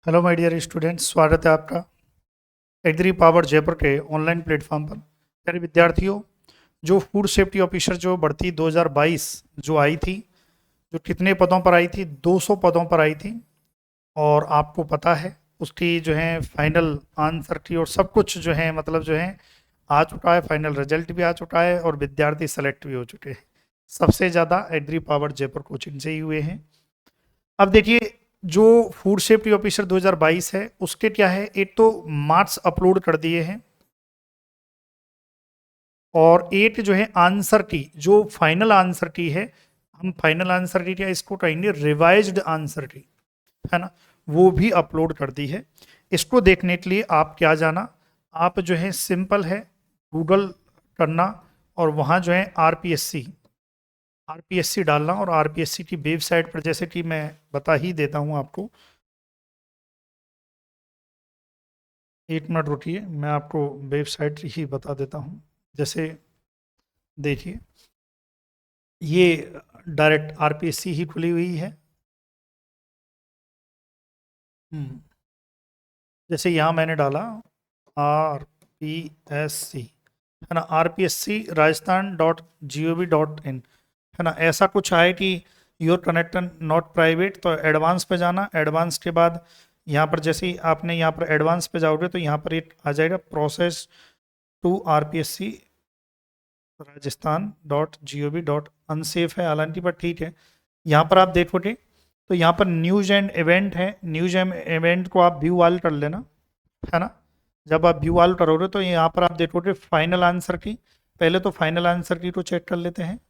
Hello my dear students, स्वागत है आपका एग्री पावर जयपुर के ऑनलाइन प्लेटफॉर्म पर। प्यारे विद्यार्थियों, जो फूड सेफ्टी ऑफिसर जो भर्ती 2022 जो आई थी, जो कितने पदों पर आई थी? 200 पदों पर आई थी। और आपको पता है उसकी जो है फाइनल आंसर की और सब कुछ जो है मतलब जो है आ चुका है, फाइनल रिजल्ट भी आ चुका है और विद्यार्थी सेलेक्ट भी हो चुके हैं। सबसे ज़्यादा एग्री पावर जयपुर कोचिंग से ही हुए हैं। अब देखिए, जो फूड सेफ्टी ऑफिसर 2022 है उसके क्या है, एक तो मार्क्स अपलोड कर दिए हैं और एक जो है आंसर की, जो फाइनल आंसर की है, हम फाइनल आंसर की क्या इसको कहेंगे, रिवाइज्ड आंसर की, है ना, वो भी अपलोड कर दी है। इसको देखने के लिए आप क्या जाना, आप जो है सिंपल है गूगल करना और वहाँ जो है आरपीएससी डालना और आरपीएससी की वेबसाइट पर, जैसे कि मैं बता ही देता हूँ आपको, एक मिनट रुकिए, मैं आपको वेबसाइट ही बता देता हूँ। जैसे देखिए, ये डायरेक्ट आरपीएससी ही खुली हुई है। हम्म, जैसे यहाँ मैंने डाला आरपीएससी, है ना, आरपीएससी rajasthan.gov.in, है ना, ऐसा कुछ है कि योर कनेक्शन नॉट प्राइवेट। तो एडवांस पे जाना, एडवांस के बाद यहाँ पर जैसे ही आपने यहाँ पर एडवांस पे जाओगे तो यहाँ पर एक आ जाएगा प्रोसेस टू आरपीएससी राजस्थान.gov. अनसेफ है हालांकि, पर ठीक है। यहाँ पर आप देखोगे तो यहाँ पर न्यूज एंड इवेंट है, न्यूज एंड इवेंट को आप व्यू ऑल कर लेना, है ना। जब आप व्यू ऑल करोगे तो यहाँ पर आप देखोगे फाइनल आंसर की। पहले तो फाइनल आंसर की को चेक कर लेते हैं।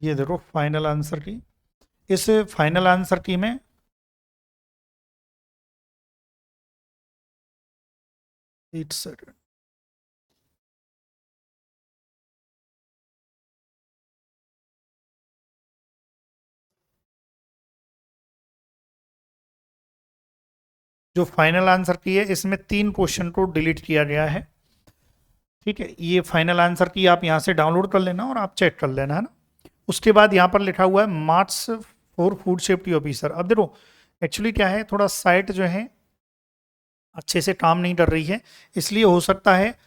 ये देखो फाइनल आंसर की, इस फाइनल आंसर की में इट्स जो फाइनल आंसर की है इसमें 3 क्वेश्चन को डिलीट किया गया है। ठीक है, ये फाइनल आंसर की आप यहाँ से डाउनलोड कर लेना और आप चेक कर लेना, है ना। उसके बाद यहाँ पर लिखा हुआ है marks for food safety officer. अब देखो एक्चुअली क्या है, थोड़ा साइट जो है अच्छे से काम नहीं कर रही है, इसलिए हो सकता है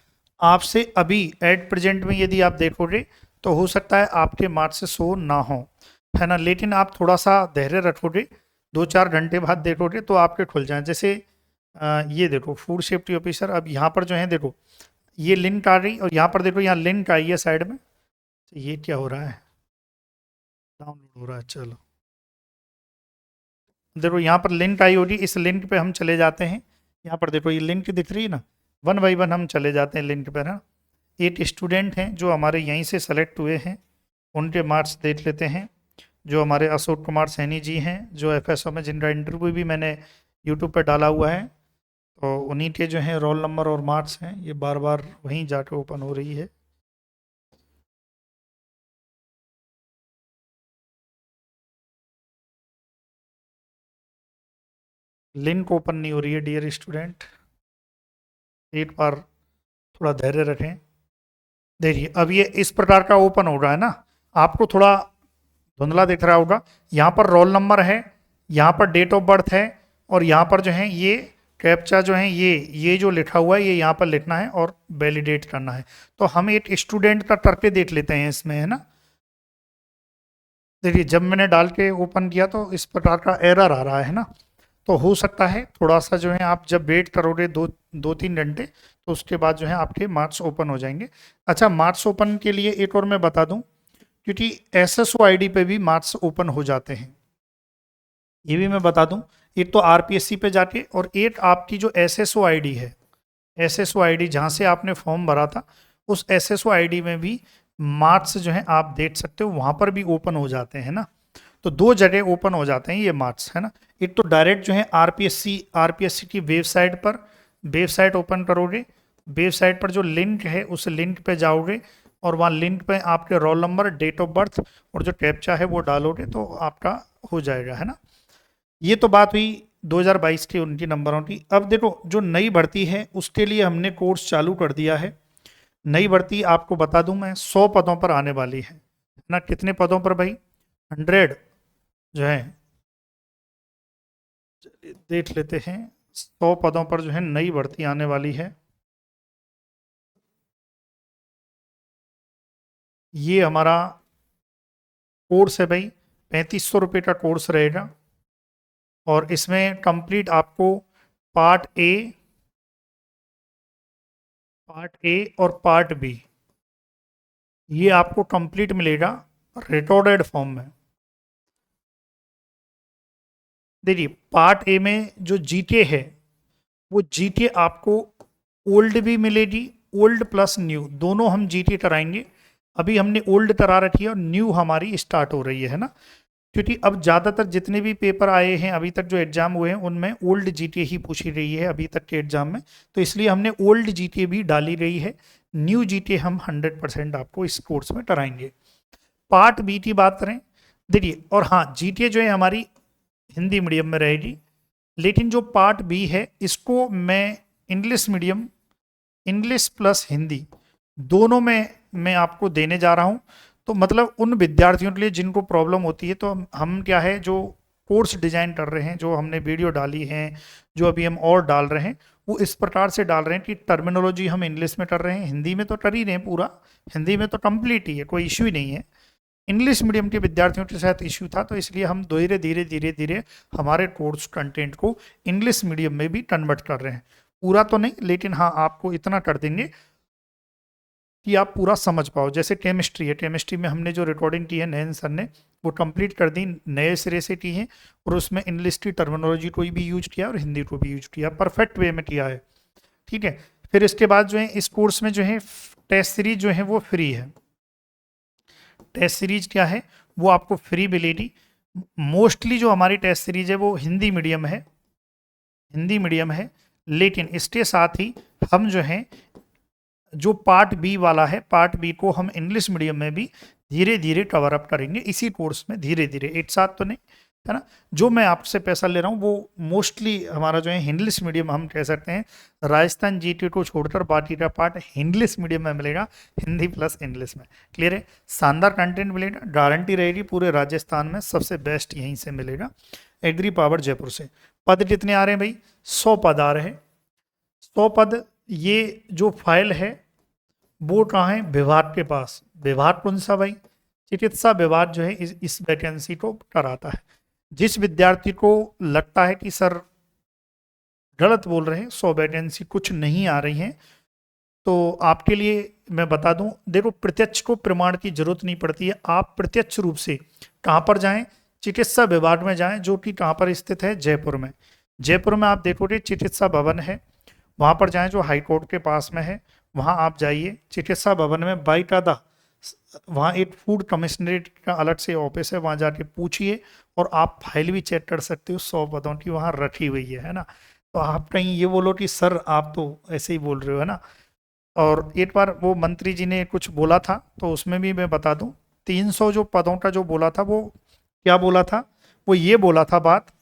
आपसे अभी एट प्रेजेंट में यदि आप देखोगे तो हो सकता है आपके मार्क्स शो ना हो, है ना। लेकिन आप थोड़ा सा धैर्य रखोगे, 2-4 घंटे बाद देखोगे तो आपके खुल जाए। जैसे ये देखो फूड सेफ्टी ऑफिसर, अब यहाँ पर जो है देखो ये लिंक आ रही और यहाँ पर देखो यहाँ लिंक आई है साइड में। तो ये क्या हो रहा है, डाउनलोड हो रहा है, चलो देखो यहाँ पर लिंक आई होगी, इस लिंक पे हम चले जाते हैं। यहाँ पर देखो ये लिंक दिख रही है ना, वन बाई वन हम चले जाते हैं लिंक पर, है ना। एक स्टूडेंट हैं जो हमारे यहीं से सेलेक्ट हुए हैं, उनके मार्क्स देख लेते हैं। जो हमारे अशोक कुमार सैनी जी हैं, जो एफएसओ में, जिनका इंटरव्यू भी मैंने यूट्यूब पर डाला हुआ है, तो उन्हीं के जो हैं रोल नंबर और मार्क्स हैं, ये बार बार वहीं जाके ओपन हो रही है। लिंक ओपन नहीं हो रही है डियर स्टूडेंट, एक बार थोड़ा धैर्य रखें। देखिए अब ये इस प्रकार का ओपन हो रहा है ना, आपको थोड़ा धुंधला दिख रहा होगा। यहाँ पर रोल नंबर है, यहाँ पर डेट ऑफ बर्थ है और यहाँ पर जो है ये कैप्चा जो है, ये जो लिखा हुआ है ये यहाँ पर लिखना है और वैलिडेट करना है। तो हम एक स्टूडेंट का करके देख लेते हैं इसमें, है ना। देखिए जब मैंने डाल के ओपन किया तो इस प्रकार का एरर आ रहा है ना। तो हो सकता है थोड़ा सा जो है आप जब वेट करोगे 2-3 घंटे तो उसके बाद जो है आपके मार्क्स ओपन हो जाएंगे। अच्छा, मार्क्स ओपन के लिए एक और मैं बता दूं, क्योंकि एसएसओ आईडी पे भी मार्क्स ओपन हो जाते हैं, ये भी मैं बता दूं। एक तो आरपीएससी पे जाके, और एक आपकी जो एसएसओ आईडी है, एसएसओ आईडी जहाँ से आपने फॉर्म भरा था, उस एसएसओ आईडी में भी मार्क्स जो है आप देख सकते हो, वहाँ पर भी ओपन हो जाते हैं ना। तो 2 जगह ओपन हो जाते हैं ये मार्क्स, है ना। एक तो डायरेक्ट जो है आरपीएससी की वेबसाइट पर, वेबसाइट ओपन करोगे, वेबसाइट पर जो लिंक है उस लिंक पे जाओगे और वहाँ लिंक पे आपके roll number, date of birth और जो कैप्चा है वो डालोगे तो आपका हो जाएगा, है ना। ये तो बात हुई 2022 के उनकी नंबरों की। अब देखो जो नई भर्ती है उसके लिए हमने कोर्स चालू कर दिया है। नई भर्ती आपको बता दूं मैं 100 पदों पर आने वाली है ना। कितने पदों पर भाई? 100 जो है, देख लेते हैं। 100 पदों पर जो है नई भर्ती आने वाली है। ये हमारा कोर्स है भाई, 3500 रुपये का कोर्स रहेगा। और इसमें कंप्लीट आपको पार्ट ए, पार्ट ए और पार्ट बी ये आपको कंप्लीट मिलेगा रिकॉर्डेड फॉर्म में। देखिए पार्ट ए में जो जीके है वो जीके आपको ओल्ड भी मिलेगी, ओल्ड प्लस न्यू दोनों हम जीके कराएंगे। अभी हमने ओल्ड करा रखी है और न्यू हमारी स्टार्ट हो रही है ना, क्योंकि अब ज़्यादातर जितने भी पेपर आए हैं अभी तक जो एग्जाम हुए हैं उनमें ओल्ड जीके ही पूछी रही है अभी तक के एग्जाम में, तो इसलिए हमने ओल्ड जीके भी डाली रही है। न्यू जीके हम 100% आपको इस कोर्स में कराएंगे। पार्ट बी की बात करें, देखिए और हाँ जीके जो है हमारी हिंदी मीडियम में रहेगी, लेकिन जो पार्ट बी है इसको मैं English medium, English plus Hindi दोनों में मैं आपको देने जा रहा हूँ। तो मतलब उन विद्यार्थियों के लिए जिनको प्रॉब्लम होती है, तो हम क्या है जो कोर्स डिजाइन कर रहे हैं, जो हमने वीडियो डाली है, जो अभी हम और डाल रहे हैं, वो इस प्रकार से डाल रहे हैं कि टर्मिनोलॉजी हम इंग्लिश में कर रहे हैं, हिंदी में तो कर ही रहे हैं पूरा, हिंदी में तो कंप्लीट ही है, कोई इश्यू ही नहीं है। इंग्लिश मीडियम के विद्यार्थियों के साथ इश्यू था, तो इसलिए हम धीरे धीरे धीरे धीरे हमारे कोर्स कंटेंट को इंग्लिश मीडियम में भी कन्वर्ट कर रहे हैं। पूरा तो नहीं, लेकिन हाँ आपको इतना कर देंगे कि आप पूरा समझ पाओ। जैसे केमिस्ट्री है, केमिस्ट्री में हमने जो रिकॉर्डिंग की है नयन सर ने वो कंप्लीट कर दी, नए सिरे से की है, और उसमें इंग्लिश की टर्मिनोलॉजी को भी यूज किया और हिंदी को भी यूज किया, परफेक्ट वे में किया है। ठीक है, फिर इसके बाद जो है इस कोर्स में जो है टेस्ट सीरीज जो है वो फ्री है। टेस्ट सीरीज क्या है वो आपको फ्री मिलेगी। मोस्टली जो हमारी टेस्ट सीरीज है वो हिंदी मीडियम है, हिंदी मीडियम है, लेकिन इसके साथ ही हम जो है जो पार्ट बी वाला है, पार्ट बी को हम इंग्लिश मीडियम में भी धीरे धीरे कवर अप करेंगे इसी कोर्स में, धीरे धीरे, एक साथ तो नहीं, है ना। जो मैं आपसे पैसा ले रहा हूँ वो मोस्टली हमारा जो है इंग्लिश मीडियम हम कह सकते हैं, राजस्थान जीके को छोड़कर बाकी का पार्ट इंग्लिश मीडियम में मिलेगा, हिंदी प्लस इंग्लिश में। क्लियर है, शानदार कंटेंट मिलेगा, गारंटी रहेगी पूरे राजस्थान में सबसे बेस्ट यहीं से मिलेगा, एग्री पावर जयपुर से। पद कितने आ रहे हैं भाई? 100 पद आ रहे हैं। 100 पद, ये जो फाइल है वो कहाँ है? विभाग के पास। विभाग कौन सा भाई? चिकित्सा विभाग जो है इस वैकेंसी को कराता है। जिस विद्यार्थी को लगता है कि सर गलत बोल रहे हैं, 100 वैकेंसी कुछ नहीं आ रही हैं, तो आपके लिए मैं बता दूं, देखो प्रत्यक्ष को प्रमाण की जरूरत नहीं पड़ती है। आप प्रत्यक्ष रूप से कहाँ पर जाएं? चिकित्सा विभाग में जाएं, जो कि कहाँ पर स्थित है? जयपुर में। जयपुर में आप देखोगे चिकित्सा भवन है, वहाँ पर जाएं जो हाई कोर्ट के पास में है, वहाँ आप जाइए। चिकित्सा भवन में बाकायदा वहाँ एक फूड कमिश्नरेट का अलग से ऑफिस है, वहाँ जाके पूछिए, और आप फाइल भी चेक कर सकते हो, 100 पदों की वहाँ रखी हुई है ना। तो आप कहीं ये बोलो कि सर आप तो ऐसे ही बोल रहे हो, है ना। और एक बार वो मंत्री जी ने कुछ बोला था, तो उसमें भी मैं बता दूं, 300 जो पदों का जो बोला था, वो क्या बोला था? वो ये बोला था बात,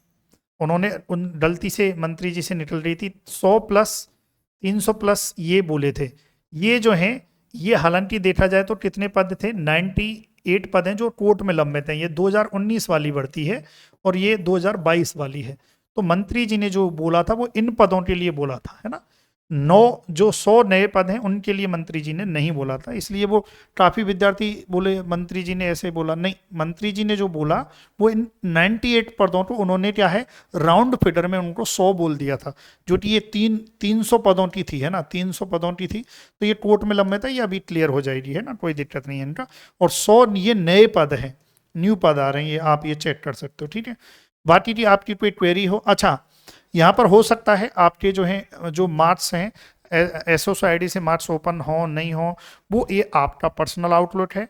उन्होंने उन गलती से मंत्री जी से निकल रही थी, 100 प्लस 300 प्लस ये बोले थे। ये जो है ये हालांकि देखा जाए तो कितने पद थे? 98 पद हैं जो कोर्ट में लंबित हैं। ये 2019 वाली भर्ती है और ये 2022 वाली है। तो मंत्री जी ने जो बोला था वो इन पदों के लिए बोला था, है ना। 9 जो 100 नए पद हैं उनके लिए मंत्री जी ने नहीं बोला था, इसलिए वो काफी विद्यार्थी बोले मंत्री जी ने ऐसे बोला। नहीं, मंत्री जी ने जो बोला वो इन 98 पदों को उन्होंने क्या है राउंड फिगर में उनको 100 बोल दिया था, जो कि ये 300 पदों की थी, है ना, 300 पदों की थी। तो ये कोर्ट में लंबे था, ये अभी क्लियर हो जाएगी, है ना, कोई दिक्कत नहीं है इनका। और 100 ये नए पद हैं, न्यू पद आ रहे हैं, ये आप ये चेक कर सकते हो। ठीक है, बाकी की आपकी कोई क्वेरी हो। अच्छा, यहाँ पर हो सकता है आपके जो हैं जो मार्क्स हैं एसओस आईडी से मार्क्स ओपन हो नहीं हो, वो ये आपका पर्सनल आउटलुक है।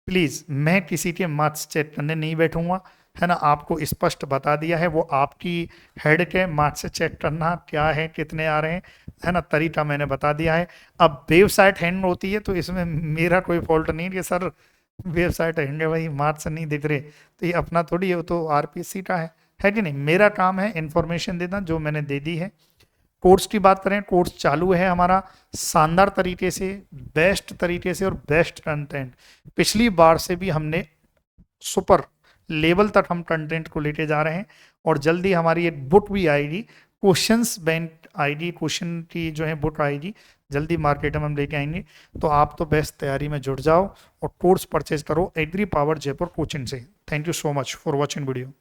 प्लीज़ मैं किसी के मार्क्स चेक करने नहीं बैठूंगा, है ना। आपको स्पष्ट बता दिया है, वो आपकी हेड के मार्क्स से चेक करना क्या है, कितने आ रहे हैं, है ना, तरीका मैंने बता दिया है। अब वेबसाइट हैंग होती है तो इसमें मेरा कोई फॉल्ट नहीं कि सर वेबसाइट हैंग है भाई, मार्क्स नहीं दिख रहे, तो ये अपना थोड़ी है, वो तो आरपीएससी का है कि नहीं। मेरा काम है इन्फॉर्मेशन देना, जो मैंने दे दी है। कोर्स की बात करें, कोर्स चालू है हमारा शानदार तरीके से, बेस्ट तरीके से और बेस्ट कंटेंट। पिछली बार से भी हमने सुपर लेवल तक हम कंटेंट को लेके जा रहे हैं, और जल्दी हमारी एक बुक भी आएगी, क्वेश्चंस बैंक आएगी, क्वेश्चन की जो है बुक आएगी, जल्दी मार्केट में हम लेके आएंगे। तो आप तो बेस्ट तैयारी में जुट जाओ और कोर्स परचेज करो एग्री पावर जयपुर कोचिंग से। Thank you so much for watching video.